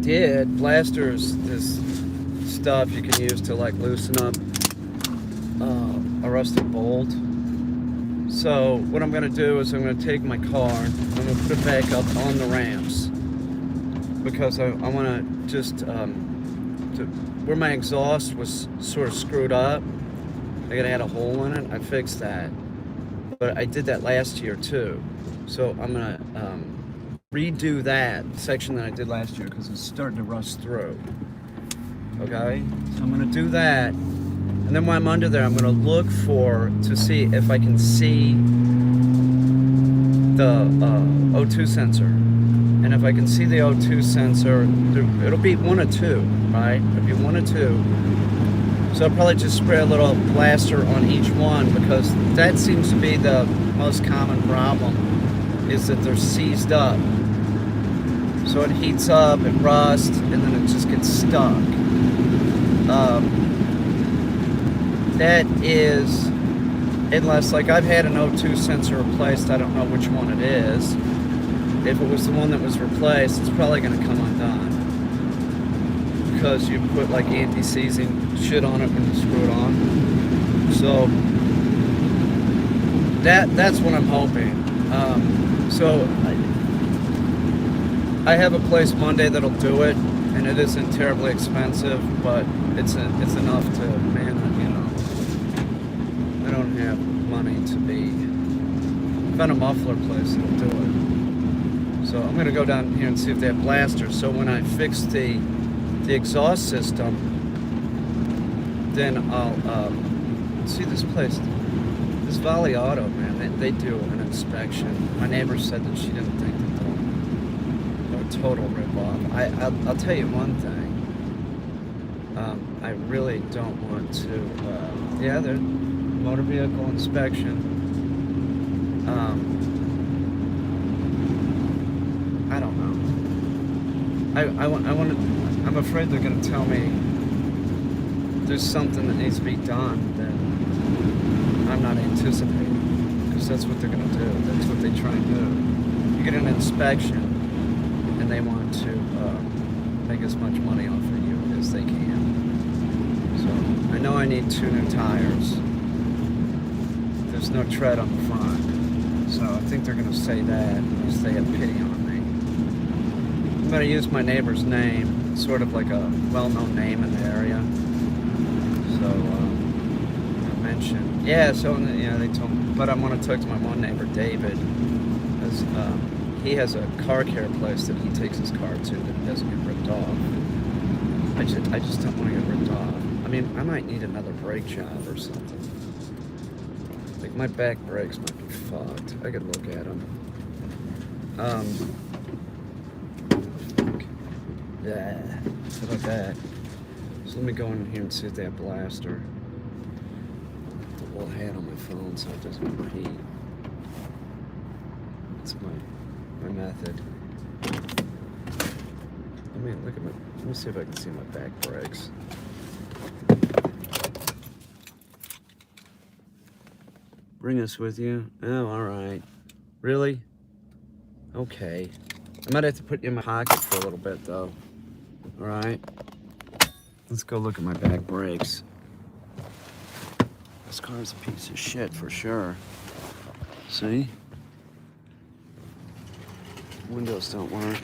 did, blasters, this stuff you can use to like loosen up a rusted bolt. So what I'm gonna do is I'm gonna take my car, I'm gonna put it back up on the ramps because I wanna just, where my exhaust was sort of screwed up, I gotta add a hole in it, I fixed that. But I did that last year too. So I'm gonna redo that section that I did last year because it's starting to rust through. Okay, so I'm gonna do that, and then while I'm under there, I'm gonna look to see if I can see the O2 sensor. And if I can see the O2 sensor, it'll be one of two, right? It'll be one of two. So I'll probably just spray a little blaster on each one because that seems to be the most common problem, is that they're seized up. So it heats up, it rusts, and then it just gets stuck. That is, unless, like, I've had an O2 sensor replaced, I don't know which one it is. If it was the one that was replaced, it's probably going to come undone. Because you put like anti-seizing shit on it when you screw it on. So that's what I'm hoping. So I have a place Monday that'll do it, and it isn't terribly expensive, but it's enough to, man, you know, I don't have money to be. I found a muffler place that'll do it. So I'm gonna go down here and see if they have blasters. So when I fix the exhaust system, then I'll see this place, this Valley Auto, man. They do an inspection. My neighbor said that she didn't think that they're a total rip-off. I'll tell you one thing. I really don't want to. Yeah, they're motor vehicle inspection. I don't know. I want to. I'm afraid they're going to tell me there's something that needs to be done that I'm not anticipating, because that's what they're going to do. That's what they try and do. You get an inspection, and they want to make as much money off of you as they can. So I know I need 2 new tires. There's no tread on the front, so I think they're going to say that unless they have pity on me. I'm going to use my neighbor's name. Sort of like a well-known name in the area. So I mentioned, yeah. So they told me, but I want to talk to my one neighbor, David, because he has a car care place that he takes his car to that doesn't get ripped off. I just don't want to get ripped off. I mean, I might need another brake job or something. Like my back brakes might be fucked. I could look at them. Yeah, how about that? So let me go in here and see if they have blaster. The whole hat on my phone so it doesn't overheat. That's my method. Let me see if I can see my back brakes. Bring us with you? Oh, all right. Really? Okay. I might have to put you in my pocket for a little bit though. All right, let's go look at my back brakes. This car's a piece of shit for sure. See? Windows don't work.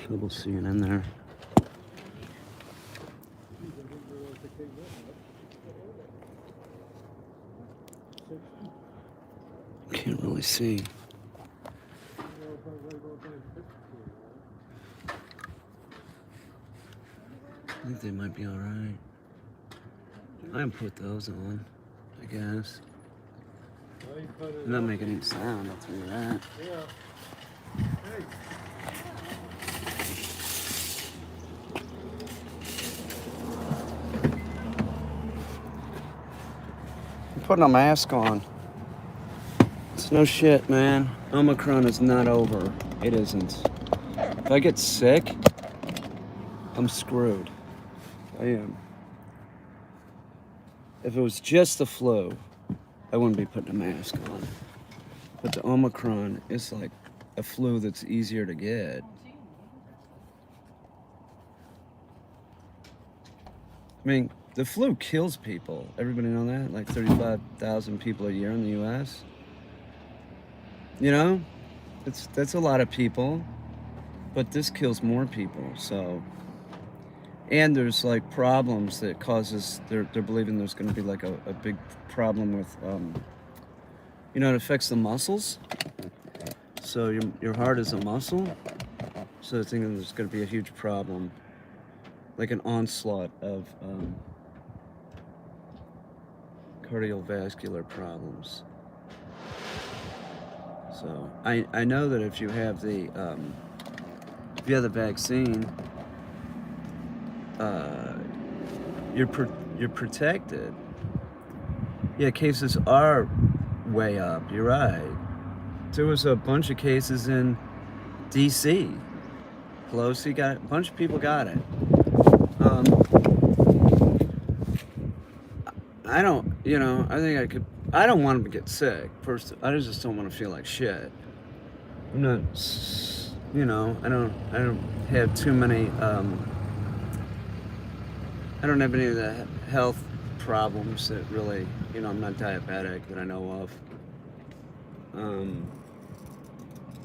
Trouble seeing in there. Can't really see. I think they might be all right. I can put those on, I guess. They're not making any sound, I'll tell you that. I'm putting a mask on. No shit, man. Omicron is not over. It isn't. If I get sick, I'm screwed. I am. If it was just the flu, I wouldn't be putting a mask on. But the Omicron is like a flu that's easier to get. I mean, the flu kills people. Everybody know that? Like 35,000 people a year in the U.S. You know, that's a lot of people, but this kills more people. So, and there's like problems that causes. They're believing there's going to be like a big problem with, you know, it affects the muscles. So your heart is a muscle. So they're thinking there's going to be a huge problem, like an onslaught of cardiovascular problems. So I know that if you have the vaccine, you're protected. Yeah, cases are way up. You're right. There was a bunch of cases in D.C. Pelosi got it. A bunch of people got it. I don't, you know, I think I could. I don't want to get sick. First, I just don't want to feel like shit. I'm not, you know, I don't have too many. I don't have any of the health problems that really, you know, I'm not diabetic that I know of.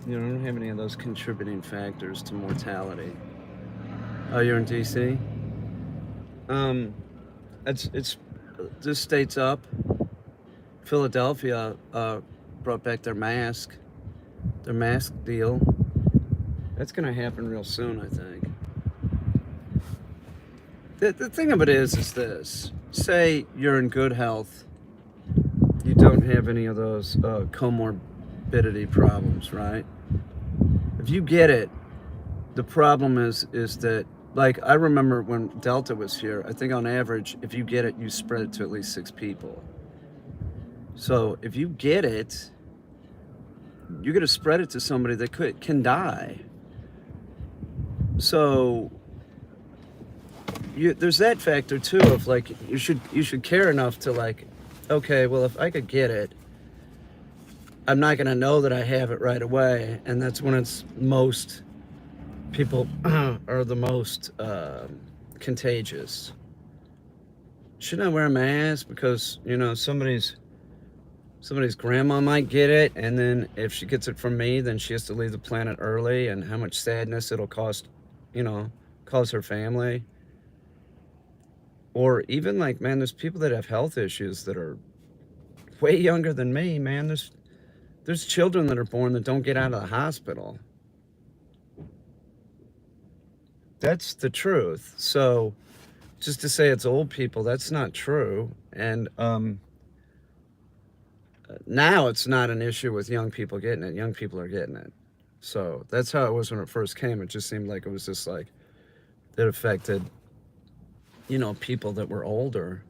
You know, I don't have any of those contributing factors to mortality. Oh, you're in D.C.? It's this state's up. Philadelphia brought back their mask deal. That's gonna happen real soon, I think. The thing of it is this. Say you're in good health. You don't have any of those comorbidity problems, right? If you get it, the problem is that, like, I remember when Delta was here, I think on average, if you get it, you spread it to at least 6 people. So if you get it, you're going to spread it to somebody that can die. So there's that factor too of like you should care enough to like, okay, well, if I could get it, I'm not going to know that I have it right away, and that's when it's most people are the most contagious. Shouldn't I wear a mask because, you know, somebody's grandma might get it, and then if she gets it from me, then she has to leave the planet early, and how much sadness it'll cause her family. Or even like, man, there's people that have health issues that are way younger than me, man. There's children that are born that don't get out of the hospital. That's the truth. So just to say it's old people, that's not true. And now it's not an issue with young people getting it. Young people are getting it. So that's how it was when it first came. It just seemed like it was just like it affected, you know, people that were older.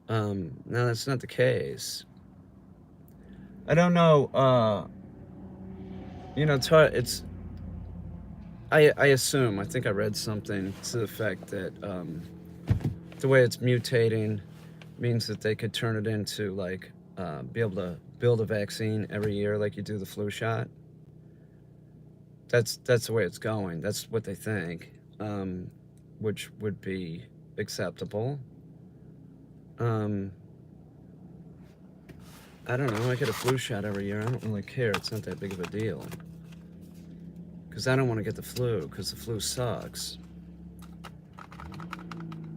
Now that's not the case. I don't know. You know, it's hard. I assume, I think I read something to the effect that the way it's mutating means that they could turn it into like be able to build a vaccine every year like you do the flu shot. That's the way it's going. That's what they think, which would be acceptable. I don't know. I get a flu shot every year. I don't really care. It's not that big of a deal. Because I don't want to get the flu, because the flu sucks.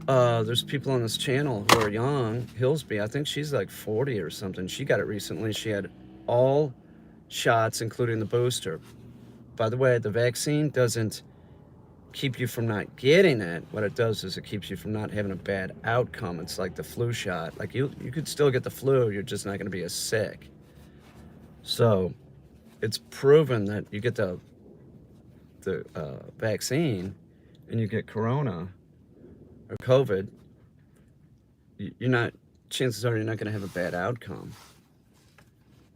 There's people on this channel who are young. Hillsby, I think she's like 40 or something. She got it recently. She had all shots, including the booster. By the way, the vaccine doesn't keep you from not getting it. What it does is it keeps you from not having a bad outcome. It's like the flu shot. Like you could still get the flu, you're just not going to be as sick. So it's proven that you get the vaccine and you get corona or COVID, chances are you're not going to have a bad outcome.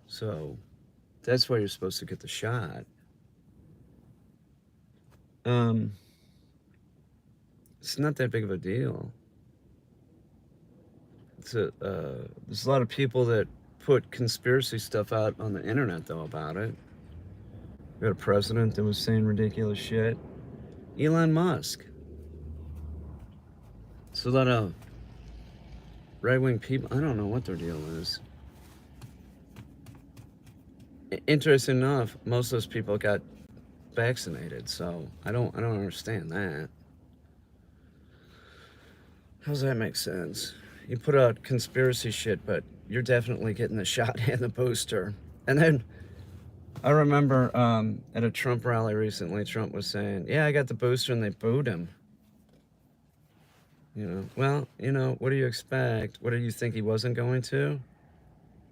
So that's why you're supposed to get the shot. It's not that big of a deal. There's a lot of people that put conspiracy stuff out on the internet, though, about it. We got a president that was saying ridiculous shit. Elon Musk. It's a lot of right-wing people. I don't know what their deal is. Interesting enough, most of those people got vaccinated, so I don't understand that. How does that make sense? You put out conspiracy shit, but you're definitely getting the shot and the booster. And then I remember at a Trump rally recently, Trump was saying, yeah, I got the booster, and they booed him. You know, well, you know, what do you expect? What do you think he wasn't going to?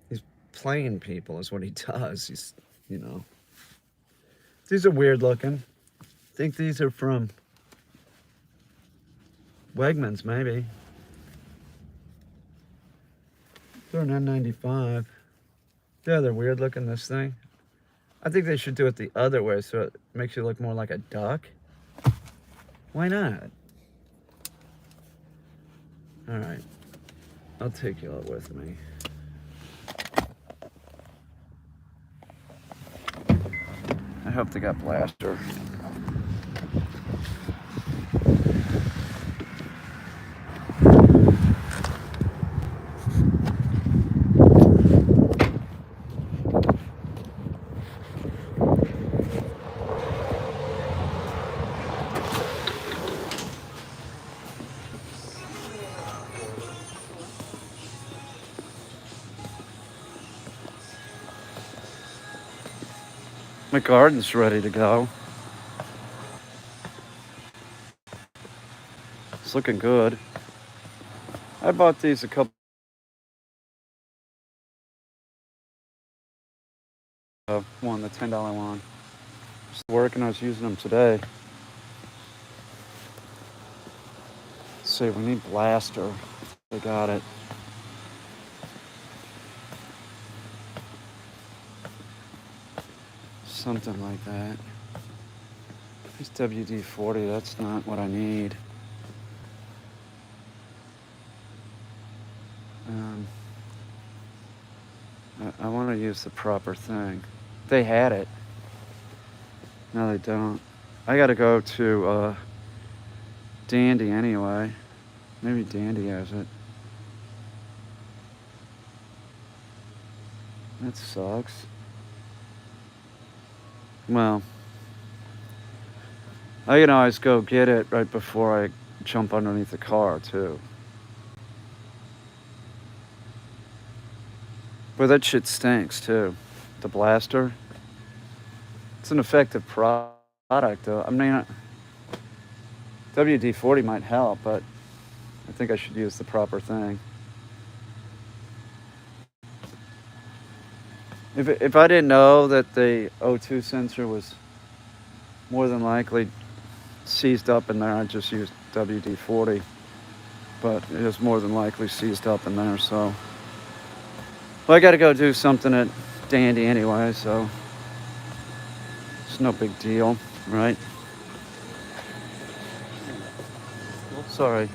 He's playing people is what he does. He's, you know. These are weird looking. I think these are from Wegmans, maybe. They're an N95. Yeah, they're weird looking, this thing. I think they should do it the other way so it makes you look more like a duck. Why not? All right. I'll take you out with me. I hope they got Blaster. My garden's ready to go. It's looking good. I bought these a couple of one, the $10 one. Just working, I was using them today. Let's see, we need Blaster. They got it. Something like that. It's WD-40, that's not what I need. I want to use the proper thing. They had it. No, they don't. I gotta go to Dandy anyway. Maybe Dandy has it. That sucks. Well, I can always go get it right before I jump underneath the car, too. But that shit stinks, too. The Blaster. It's an effective product, though. I mean, WD-40 might help, but I think I should use the proper thing. If I didn't know that the O2 sensor was more than likely seized up in there, I'd just use WD-40. But it is more than likely seized up in there, so. Well, I gotta go do something at Dandy anyway, so it's no big deal, right? Sorry.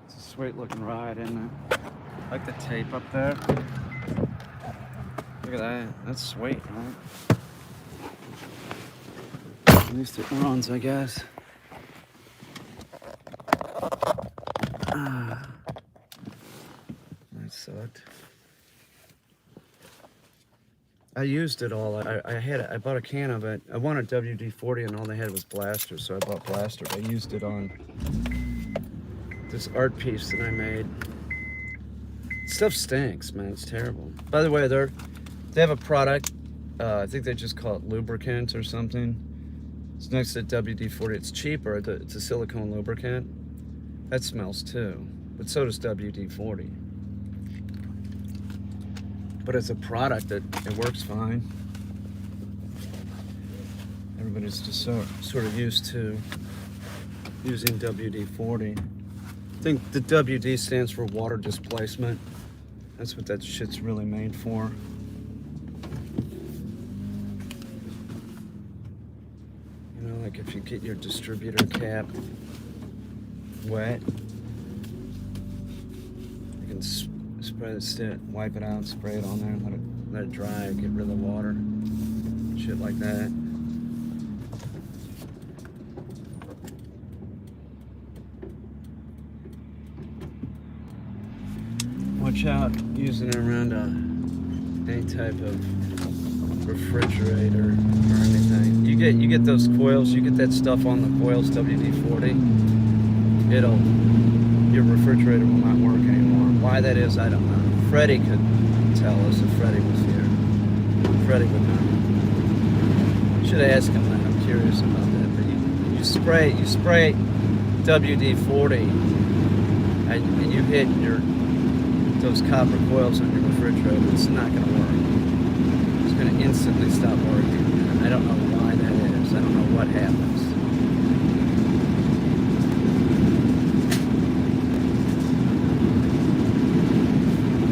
It's a sweet looking ride, isn't it? I like the tape up there. Look at that. That's sweet, right? At least it runs, I guess. That sucked. I used it all. I bought a can of it. I wanted WD-40 and all they had was Blaster, so I bought Blaster. I used it on this art piece that I made. Stuff stinks, man. It's terrible. By the way, they have a product. I think they just call it lubricant or something. It's next to WD-40. It's cheaper. It's a silicone lubricant. That smells too, but so does WD-40. But as a product, it works fine. Everybody's just sort of used to using WD-40. I think the WD stands for water displacement. That's what that shit's really made for. You know, like if you get your distributor cap wet, you can spray the stick, wipe it out, spray it on there, and let it dry, get rid of the water, shit like that. Watch out using it around any type of refrigerator or anything. You get those coils, you get that stuff on the coils, WD-40. Your refrigerator will not work anymore. Why that is, I don't know. Freddie could tell us if Freddie was here. Freddie would know. Should have asked him that. I'm curious about that. But you spray WD-40 and you hit those copper coils on your refrigerator, it's not going to work. It's going to instantly stop working. I don't know why that is. I don't know what happens.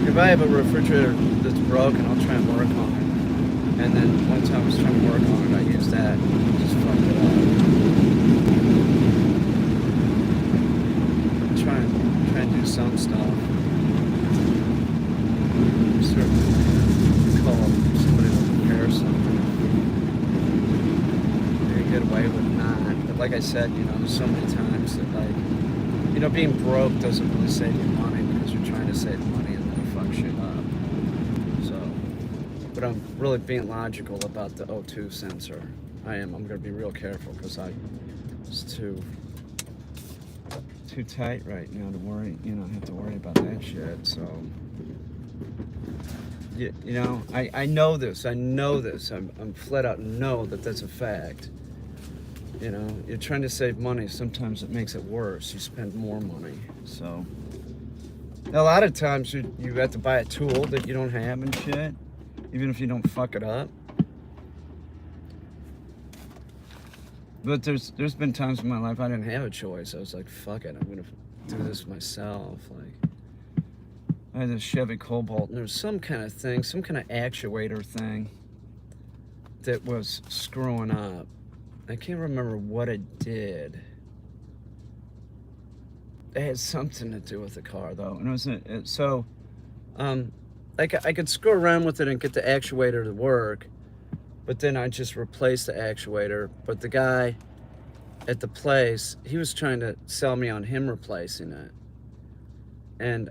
If I have a refrigerator that's broken, I'll try and work on it. And then one time I was trying to work on it, I used that and just fucked it up. Try and do some stuff. Certainly call somebody to repair something. Maybe get away with not. But like I said, you know, so many times that, like, you know, being broke doesn't really save you money because you're trying to save money and then you fuck shit up. So, but I'm really being logical about the O2 sensor. I am. I'm going to be real careful because it's too tight right now to worry, you know, have to worry about that shit. So. You know, I know this. I'm flat out know that that's a fact. You know, you're trying to save money. Sometimes it makes it worse. You spend more money. So, a lot of times you have to buy a tool that you don't have and shit, even if you don't fuck it up. But there's been times in my life I didn't have a choice. I was like, fuck it, I'm gonna do this myself. Like, I had this Chevy Cobalt, and there was some kind of thing, some kind of actuator thing that was screwing up. I can't remember what it did. It had something to do with the car, though, and I could screw around with it and get the actuator to work, but then I just replaced the actuator. But the guy at the place, he was trying to sell me on him replacing it, and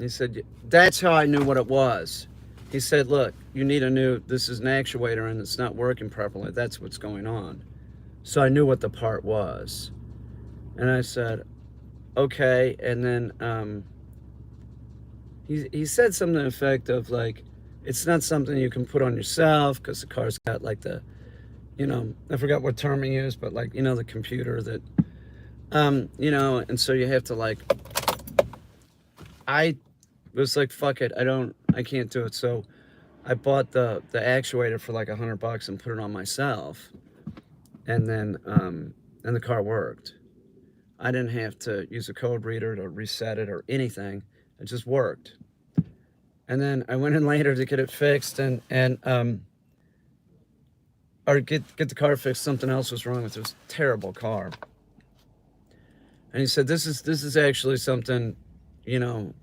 he said, that's how I knew what it was. He said, look, this is an actuator and it's not working properly. That's what's going on. So I knew what the part was. And I said, okay. And then he said something to the effect of, like, it's not something you can put on yourself because the car's got, like, the, you know, I forgot what term he used, but, like, you know, the computer that, you know, and so you have to, like, I was like, fuck it, I can't do it. So I bought the actuator for like $100 and put it on myself. And then, and the car worked. I didn't have to use a code reader to reset it or anything. It just worked. And then I went in later to get it fixed or get the car fixed. Something else was wrong with it. It was a terrible car. And he said, this is actually something, you know,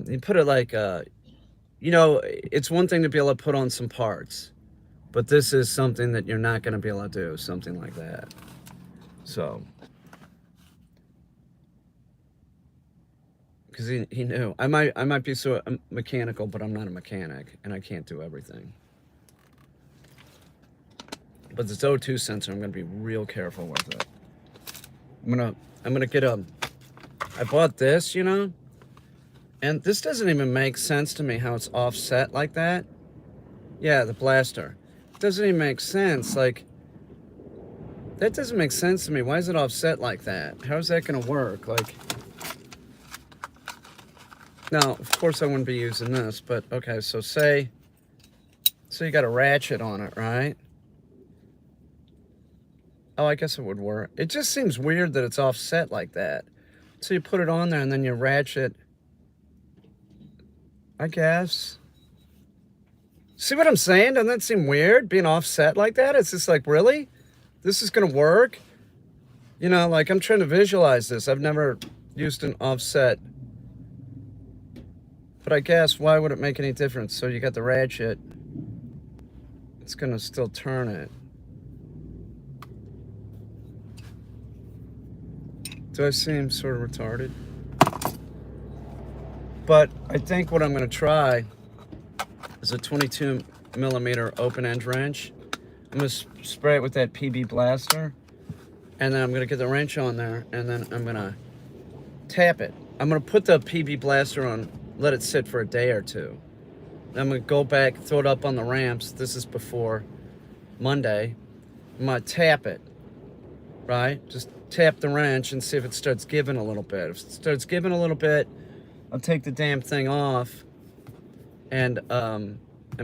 he put it like, you know, it's one thing to be able to put on some parts, but this is something that you're not going to be able to do, something like that. So, because he knew. I might be so mechanical, but I'm not a mechanic, and I can't do everything. But this O2 sensor, I'm going to be real careful with it. I'm gonna get I bought this, you know, and this doesn't even make sense to me how it's offset like that. Yeah, the blaster. It doesn't even make sense. Like, that doesn't make sense to me. Why is it offset like that? How is that gonna work? Like, Now, of course I wouldn't be using this, but okay, so say you got a ratchet on it, right? Oh, I guess it would work. It just seems weird that it's offset like that. So you put it on there and then you ratchet, I guess. See what I'm saying? Doesn't that seem weird, being offset like that? It's just like, really? This is gonna work? You know, like, I'm trying to visualize this. I've never used an offset. But I guess, why would it make any difference? So you got the ratchet. It's gonna still turn it. Do I seem sort of retarded? But I think what I'm gonna try is a 22 millimeter open end wrench. I'm gonna spray it with that PB Blaster, and then I'm gonna get the wrench on there, and then I'm gonna tap it. I'm gonna put the PB Blaster on, let it sit for a day or two. Then I'm gonna go back, throw it up on the ramps. This is before Monday. I'm gonna tap it, right? Just tap the wrench and see if it starts giving a little bit. If it starts giving a little bit, I'll take the damn thing off and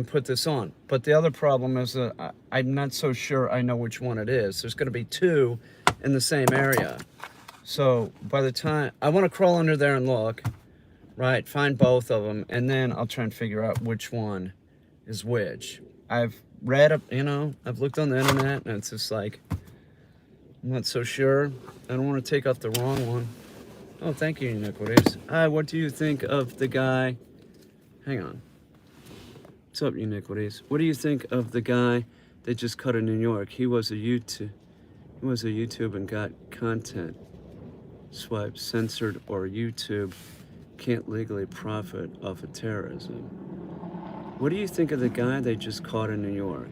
put this on. But the other problem is that I'm not so sure I know which one it is. There's gonna be two in the same area. So by the time, I wanna crawl under there and look, right? Find both of them, and then I'll try and figure out which one is which. I've read, I've looked on the internet, and it's just like, I'm not so sure. I don't wanna take off the wrong one. Oh, thank you, Iniquities. Hi, what do you think of the guy? Hang on. What's up, Iniquities? What do you think of the guy that just cut in New York? He was a YouTube and got content swiped, censored, or YouTube can't legally profit off of terrorism. What do you think of the guy they just caught in New York?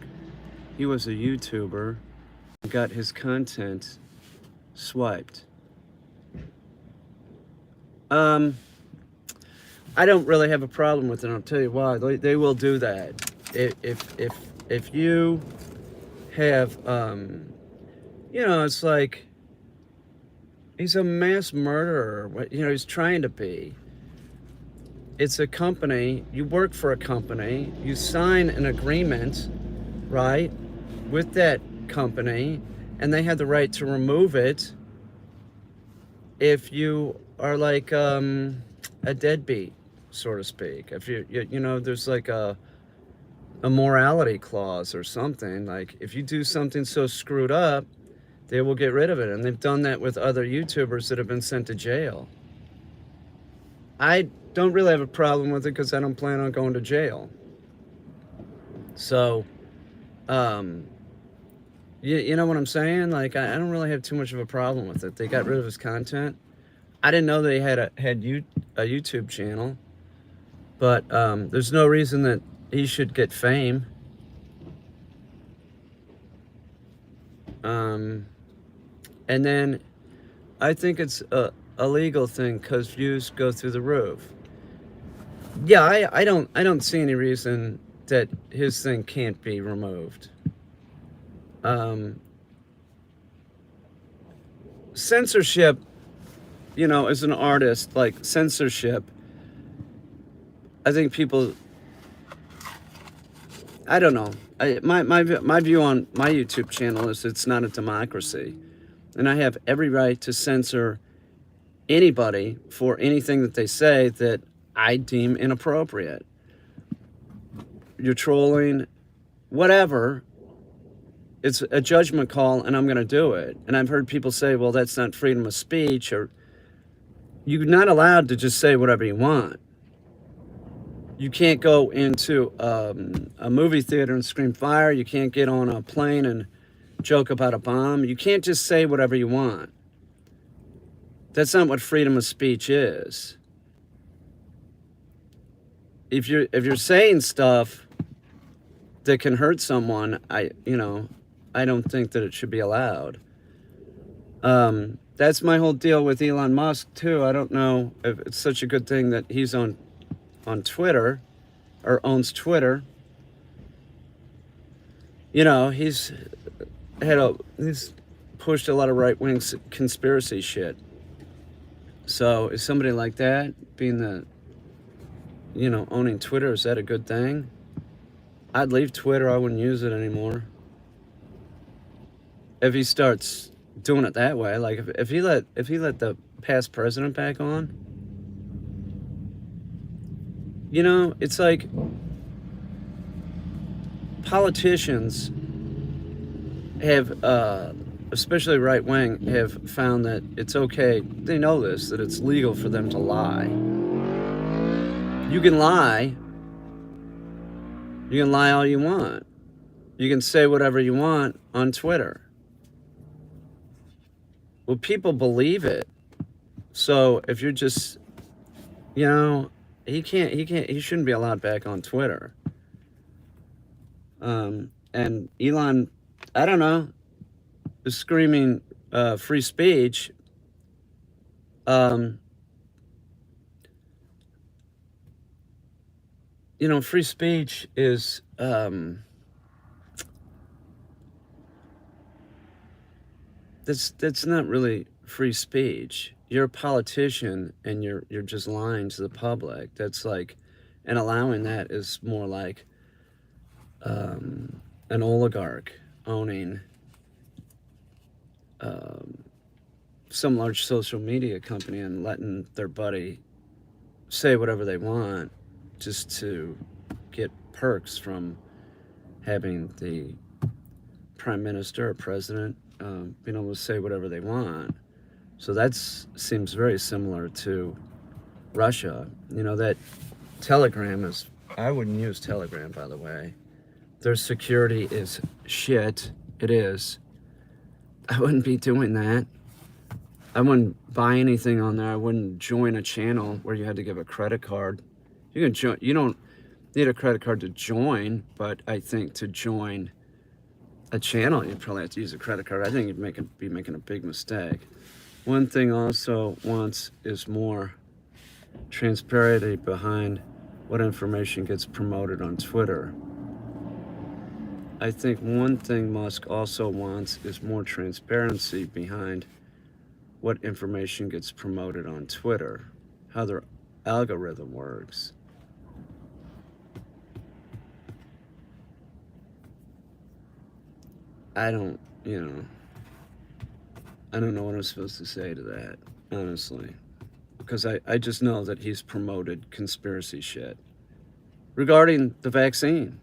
He was a YouTuber and got his content swiped. I don't really have a problem with it. I'll tell you why. They will do that. If you have, it's like, he's a mass murderer. He's trying to be. It's a company. You work for a company. You sign an agreement, right, with that company, and they have the right to remove it if you are like a deadbeat, so to speak. If there's like a morality clause or something. Like, if you do something so screwed up, they will get rid of it. And they've done that with other YouTubers that have been sent to jail. I don't really have a problem with it because I don't plan on going to jail. So, you know what I'm saying? Like, I don't really have too much of a problem with it. They got rid of his content. I didn't know they had a YouTube channel, but there's no reason that he should get fame. And then I think it's a legal thing because views go through the roof. Yeah, I don't see any reason that his thing can't be removed. Censorship, as an artist, like censorship, I think people, I don't know. My view on my YouTube channel is it's not a democracy. And I have every right to censor anybody for anything that they say that I deem inappropriate. You're trolling, whatever. It's a judgment call, and I'm going to do it. And I've heard people say, well, that's not freedom of speech, or you're not allowed to just say whatever you want. You can't go into a movie theater and scream fire. You can't get on a plane and joke about a bomb. You can't just say whatever you want. That's not what freedom of speech is. If you're saying stuff that can hurt someone, I don't think that it should be allowed. That's my whole deal with Elon Musk too. I don't know if it's such a good thing that he's on Twitter, or owns Twitter. He's pushed a lot of right-wing conspiracy shit. So is somebody like that being the owning Twitter, is that a good thing? I'd leave Twitter. I wouldn't use it anymore. If he starts doing it that way, like if he let the past president back on, it's like politicians have, especially right wing, have found that it's okay. They know this, that it's legal for them to lie. You can lie. You can lie all you want. You can say whatever you want on Twitter. Well, people believe it. So if you're just, he shouldn't be allowed back on Twitter. And Elon, I don't know, is screaming free speech. Free speech is that's not really free speech. You're a politician and you're just lying to the public. That's like, and allowing that is more like an oligarch owning some large social media company and letting their buddy say whatever they want just to get perks from having the prime minister or president being able to say whatever they want. So that seems very similar to Russia. That Telegram is, I wouldn't use Telegram, by the way. Their security is shit. It is. I wouldn't be doing that. I wouldn't buy anything on there. I wouldn't join a channel where you had to give a credit card. You can join. You don't need a credit card to join, but I think to join a channel, you'd probably have to use a credit card. I think you'd be making a big mistake. One thing also wants is more transparency behind what information gets promoted on Twitter. I think one thing Musk also wants is more transparency behind what information gets promoted on Twitter, how their algorithm works. I don't know what I'm supposed to say to that, honestly. Because I just know that he's promoted conspiracy shit regarding the vaccine.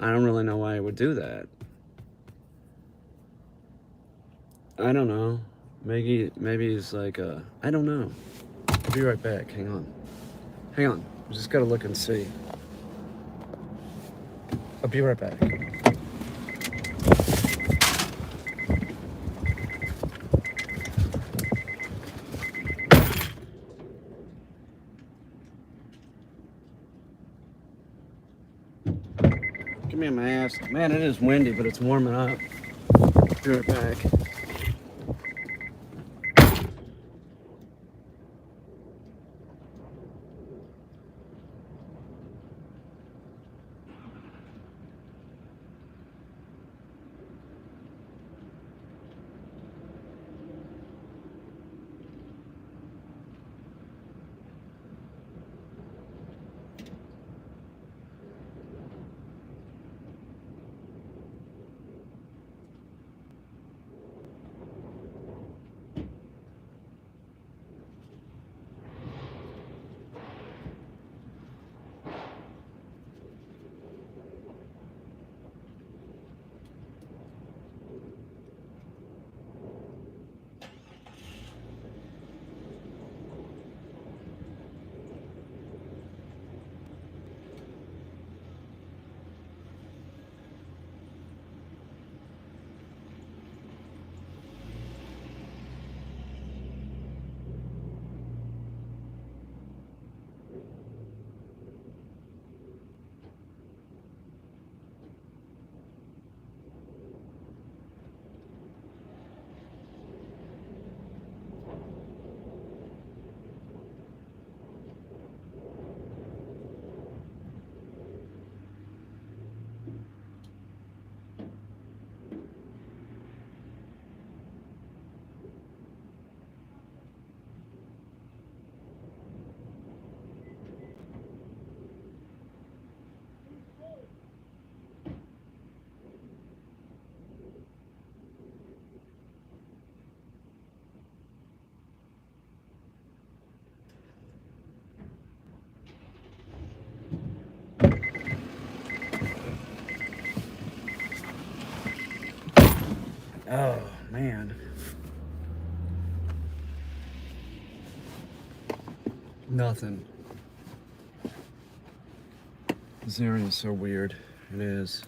I don't really know why he would do that. I don't know. Maybe he's like, I don't know. I'll be right back. Hang on. I just gotta look and see. I'll be right back. Give me a mask. Man, it is windy, but it's warming up. Be right back. Oh, man. Nothing. This area is so weird. It is.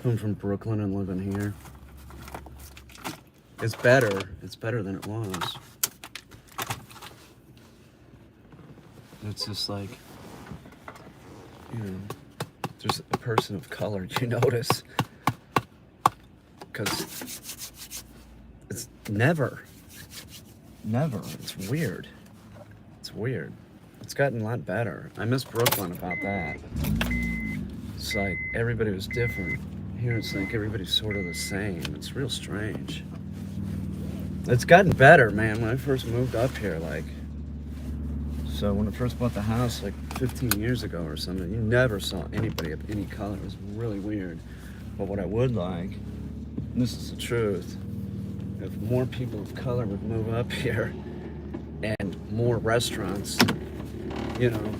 Coming from Brooklyn and living here. It's better. It's better than it was. It's just like, you know, there's a person of color, you notice. Because it's never. It's weird. It's weird. It's gotten a lot better. I miss Brooklyn about that. It's like everybody was different. Here it's like everybody's sort of the same. It's real strange. It's gotten better, man. When I first moved up here, like, so when I first bought the house like 15 years ago or something, you never saw anybody of any color. It was really weird. But what I would like, and this is the truth, if more people of color would move up here and more restaurants, you know,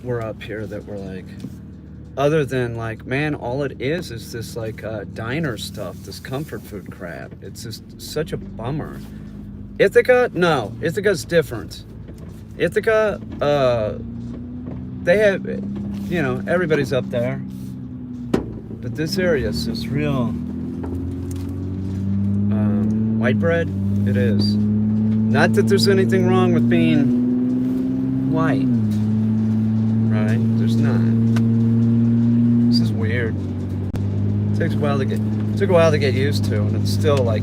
were up here that were like, other than like, man, all it is this like diner stuff, this comfort food crap. It's just such a bummer. Ithaca? No, Ithaca's different. Ithaca, they have, you know, everybody's up there. But this area is just real white bread. It is. Not that there's anything wrong with being white, right? There's not. This is weird. It took a while to get used to, and it's still like,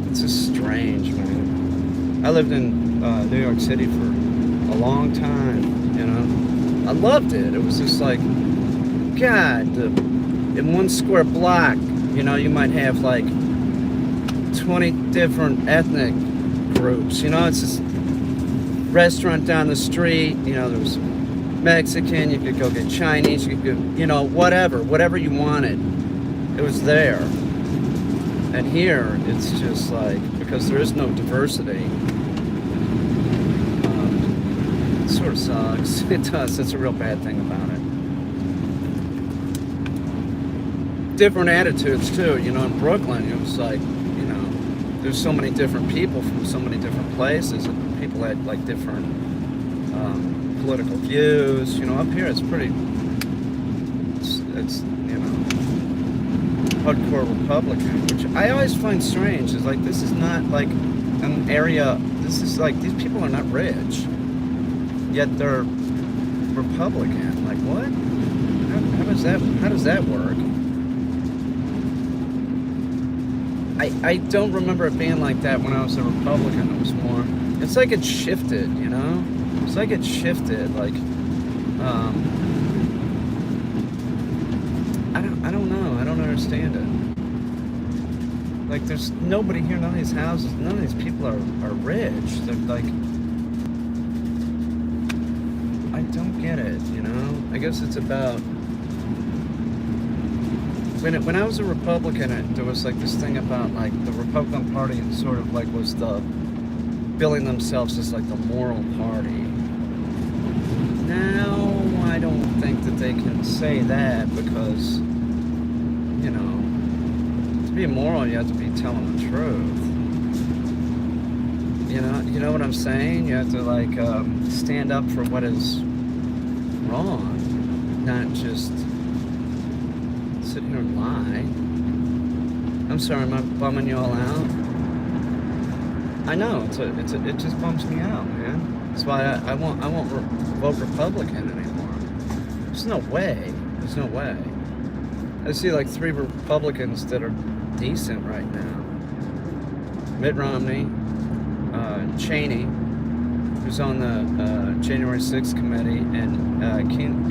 it's just strange, man. I lived in New York City for a long time, you know. I loved it. It was just like, God, in one square block, you know, you might have like 20 different ethnic groups, you know. It's just restaurant down the street, you know, there was Mexican, you could go get Chinese, you could go, you know, whatever you wanted, it was there. And here, it's just like, because there is no diversity, it sort of sucks. It does. It's a real bad thing about it. Different attitudes, too. You know, in Brooklyn, it was like, you know, there's so many different people from so many different places, and people had, like, different political views. You know, up here, it's pretty, it's you know, hardcore Republican, which I always find strange. Is like, this is not like an area, this is like, these people are not rich, yet they're Republican. Like, what? How does that work? I don't remember it being like that when I was a Republican. It was more, it's like it shifted, you know? It's like it shifted, like, I don't know, I don't understand it. Like, there's nobody here, none of these houses, none of these people are rich. They're like, I don't get it, you know? I guess it's about, when I was a Republican, there was like this thing about like the Republican Party sort of like was the, billing themselves as like the moral party. Now, I don't think that they can say that because, you know, to be moral, you have to be telling the truth. You know what I'm saying? You have to like stand up for what is wrong, not just sit here and lie. I'm sorry, am I bumming you all out? I know, it just bums me out, man. That's why I won't vote Republican anymore. There's no way. There's no way. I see like 3 Republicans that are decent right now. Mitt Romney, Cheney, who's on the January 6th committee, and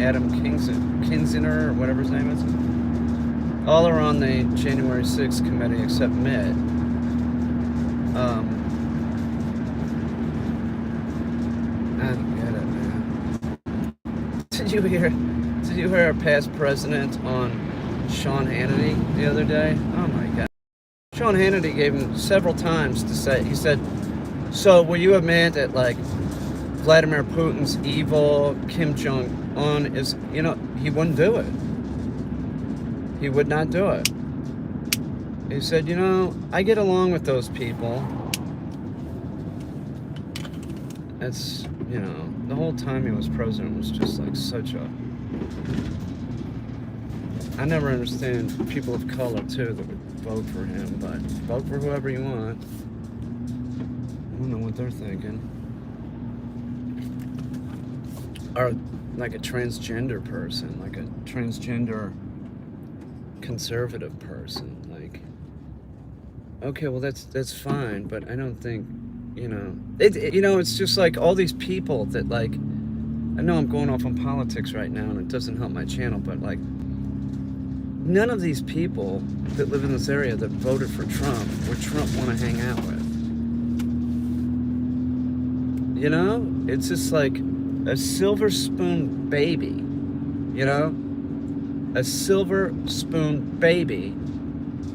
Adam Kinzinger, or whatever his name is. All are on the January 6th committee except Mitt. I don't get it, man. Did you hear our past president on Sean Hannity the other day? Oh my God. Sean Hannity gave him several times to say, he said, so will you admit that like Vladimir Putin's evil, Kim Jong-un is, you know, he wouldn't do it. He would not do it. He said, you know, I get along with those people. It's, you know, the whole time he was president was just like such a... I never understand people of color, too, that would vote for him, but vote for whoever you want. I don't know what they're thinking. Or like a transgender person, like a transgender conservative person, like, okay, well that's fine, but I don't think, you know, you know, it's just like all these people that, like, I know I'm going off on politics right now and it doesn't help my channel, but like, none of these people that live in this area that voted for Trump would Trump want to hang out with. You know, it's just like a silver spoon baby, you know, a silver spoon baby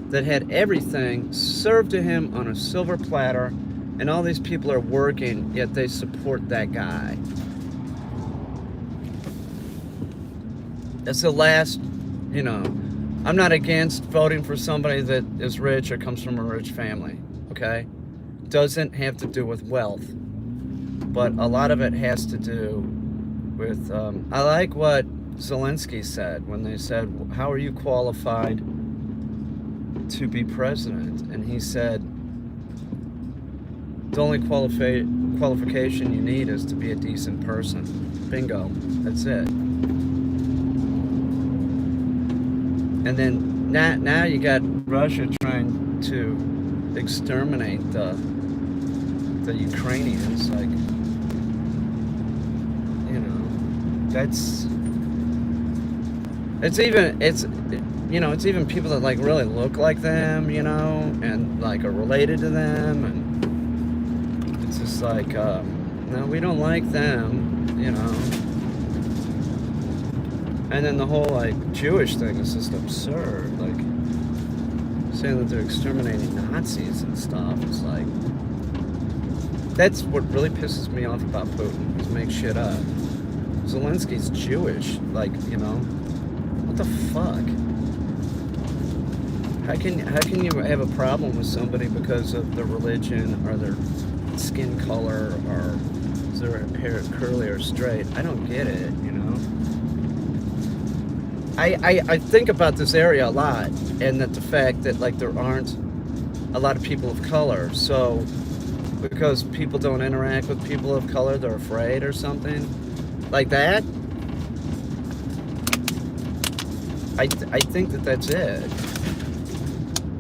that had everything served to him on a silver platter, and all these people are working, yet they support that guy. That's the last, you know, I'm not against voting for somebody that is rich or comes from a rich family, okay? Doesn't have to do with wealth, but a lot of it has to do with, I like what Zelensky said when they said, how are you qualified to be president? And he said, the only qualification you need is to be a decent person. Bingo, that's it. And then now you got Russia trying to exterminate the Ukrainians. Like, you know, it's even people that like really look like them, you know, and like are related to them, and it's just like, no, we don't like them, you know. And then the whole, like, Jewish thing is just absurd. Like, saying that they're exterminating Nazis and stuff. It's like, that's what really pisses me off about Putin, is make shit up. Zelensky's Jewish. Like, you know, what the fuck? How can you have a problem with somebody because of their religion or their skin color or is their hair curly or straight? I don't get it, you know? I think about this area a lot, and that the fact that, like, there aren't a lot of people of color, so because people don't interact with people of color, they're afraid or something like that. I think that's it.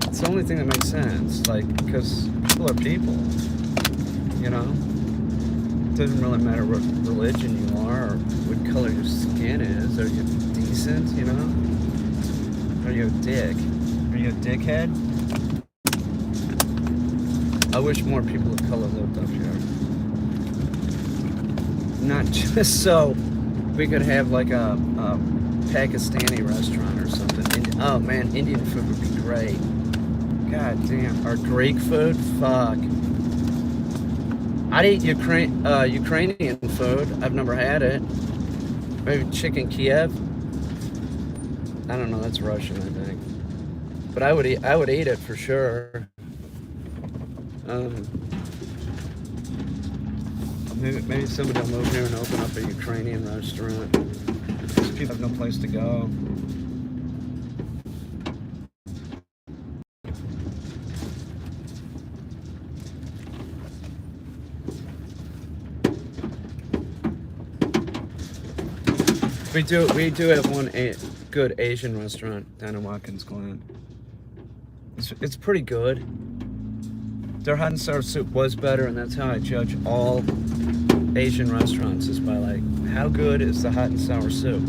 It's the only thing that makes sense, like, because people are people, you know? It doesn't really matter what religion you are or what color your skin is. Are you decent, you know? Are you a dick? Are you a dickhead? I wish more people of color lived up here. Not just so we could have like a Pakistani restaurant or something. Oh man, Indian food would be great. God damn. Or Greek food? Fuck. I'd eat Ukrainian food. I've never had it. Maybe chicken Kiev. I don't know. That's Russian, I think. But I would eat it for sure. Maybe somebody will move here and open up a Ukrainian restaurant. Because people have no place to go. We do have one good Asian restaurant down in Watkins Glen. It's pretty good. Their hot and sour soup was better, and that's how I judge all Asian restaurants, is by like, how good is the hot and sour soup?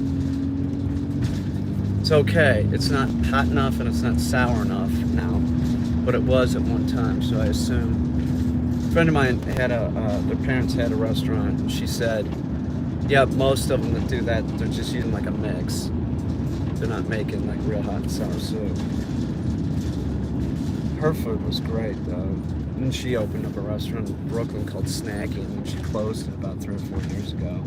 It's okay. It's not hot enough and it's not sour enough now, but it was at one time, so I assume. A friend of mine had their parents had a restaurant, and she said, yeah, most of them that do that, they're just using like a mix. They're not making like real hot and sour soup. Her food was great though. And she opened up a restaurant in Brooklyn called Snacking, and she closed it about 3 or 4 years ago.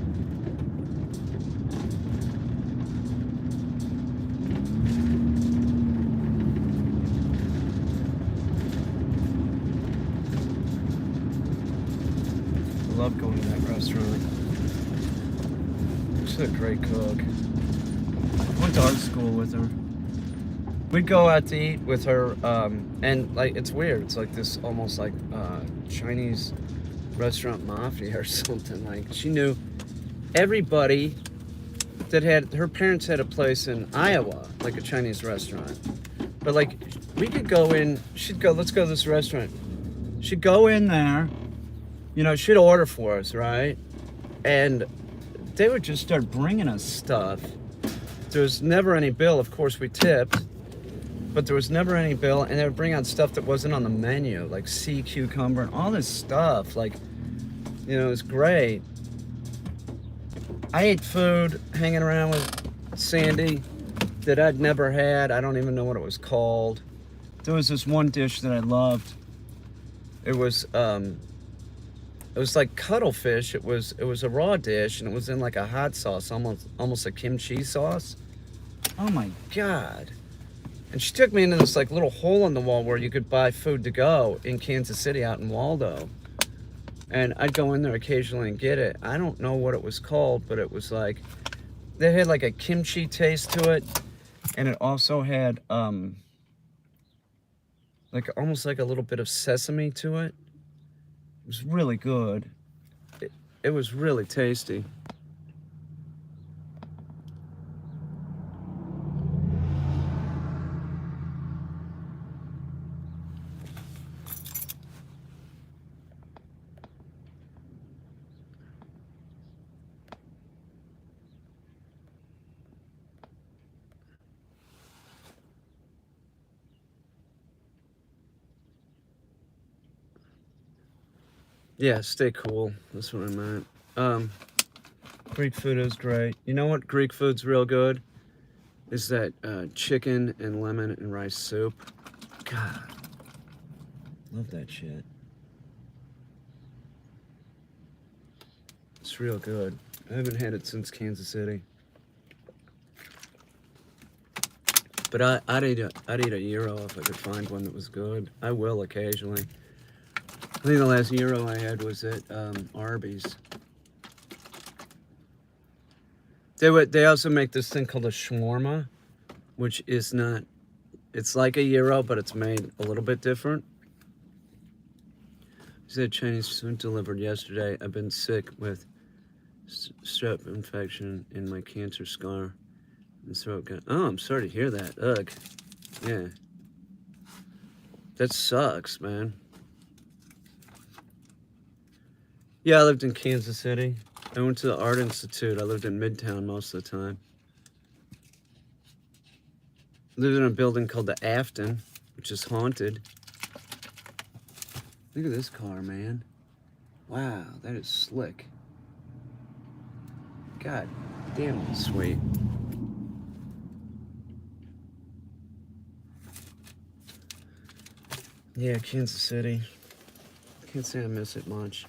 restaurant. She's a great cook. Went to art school with her. We'd go out to eat with her, and like it's weird. It's like this almost like Chinese restaurant mafia or something. Like she knew everybody that had her parents had a place in Iowa, like a Chinese restaurant. But like we could go in. She'd go, let's go to this restaurant. She'd go in there. You know, she'd order for us, right? And they would just start bringing us stuff. There was never any bill. Of course, we tipped, but there was never any bill. And they would bring out stuff that wasn't on the menu, like sea cucumber and all this stuff. Like, you know, it was great. I ate food hanging around with Sandy that I'd never had. I don't even know what it was called. There was this one dish that I loved. It was like cuttlefish. It was a raw dish, and it was in like a hot sauce, almost a kimchi sauce. Oh my God. And she took me into this like little hole in the wall where you could buy food to go in Kansas City out in Waldo. And I'd go in there occasionally and get it. I don't know what it was called, but it was like, they had like a kimchi taste to it. And it also had like almost like a little bit of sesame to it. It was really good. It was really tasty. Yeah, stay cool. That's what I meant. Greek food is great. You know what Greek food's real good? Is that chicken and lemon and rice soup. God, love that shit. It's real good. I haven't had it since Kansas City. But I'd eat a gyro if I could find one that was good. I will occasionally. I think the last gyro I had was at Arby's. They also make this thing called a shawarma, which is not, it's like a gyro, but it's made a little bit different. She said Chinese food delivered yesterday. I've been sick with strep infection in my cancer scar and throat. Oh, I'm sorry to hear that. Ugh. Yeah. That sucks, man. Yeah, I lived in Kansas City. I went to the Art Institute. I lived in Midtown most of the time. I lived in a building called the Afton, which is haunted. Look at this car, man. Wow, that is slick. God damn, it's sweet. Yeah, Kansas City. Can't say I miss it much.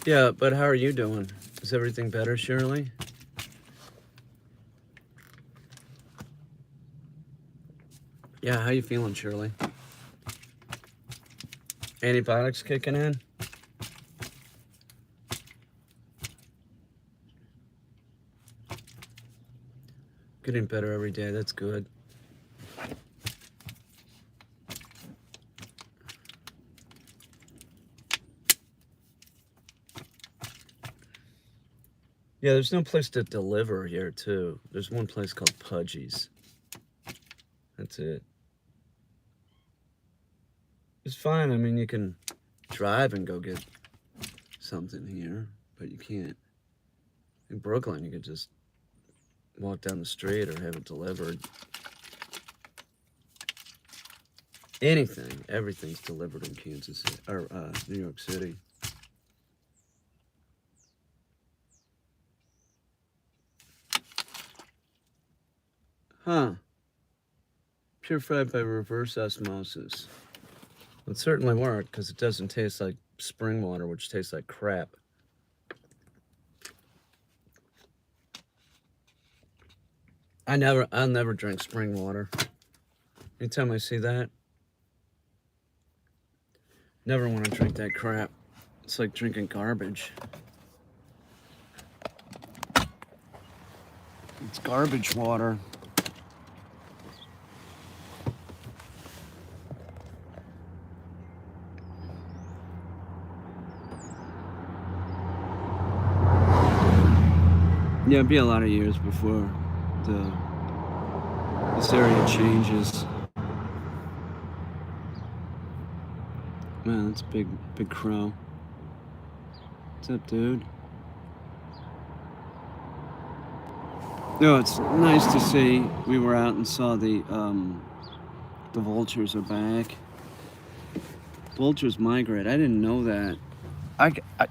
Yeah, but how are you doing? Is everything better, Shirley? Yeah, how you feeling, Shirley? Antibiotics kicking in? Getting better every day, that's good. Yeah, there's no place to deliver here, too. There's one place called Pudgy's. That's it. It's fine. I mean, you can drive and go get something here, but you can't. In Brooklyn, you could just walk down the street or have it delivered. Anything, everything's delivered in Kansas City, or New York City. Huh. Purified by reverse osmosis. It certainly worked, because it doesn't taste like spring water, which tastes like crap. I'll never drink spring water. Anytime I see that, never want to drink that crap. It's like drinking garbage. It's garbage water. Yeah, it'd be a lot of years before this area changes. Man, that's a big crow. What's up, dude? No, it's nice to see. We were out and saw the vultures are back. Vultures migrate. I didn't know that.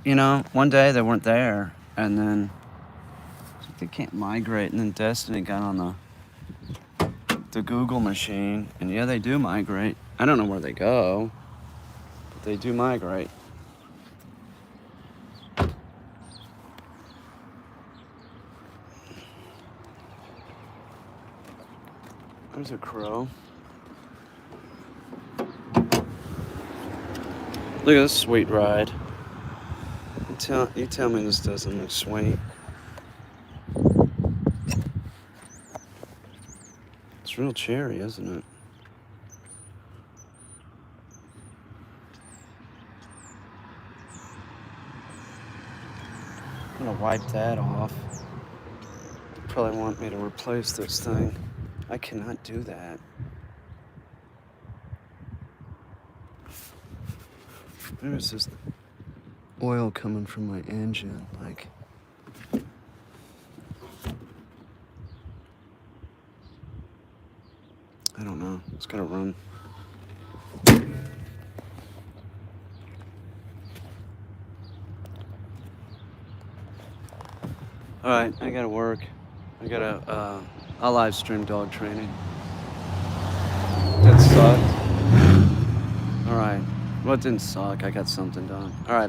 You know, one day they weren't there, and then they can't migrate, and then Destiny got on the Google machine, and yeah, they do migrate. I don't know where they go, but they do migrate. There's a crow. Look at this sweet ride. You tell me this doesn't look sweet. It's real cherry, isn't it? I'm gonna wipe that off. They probably want me to replace this thing. I cannot do that. There's this oil coming from my engine, like. I don't know. It's gotta run. All right, I gotta work. I'll live stream dog training. That sucked. All right. Well, it didn't suck. I got something done. All right.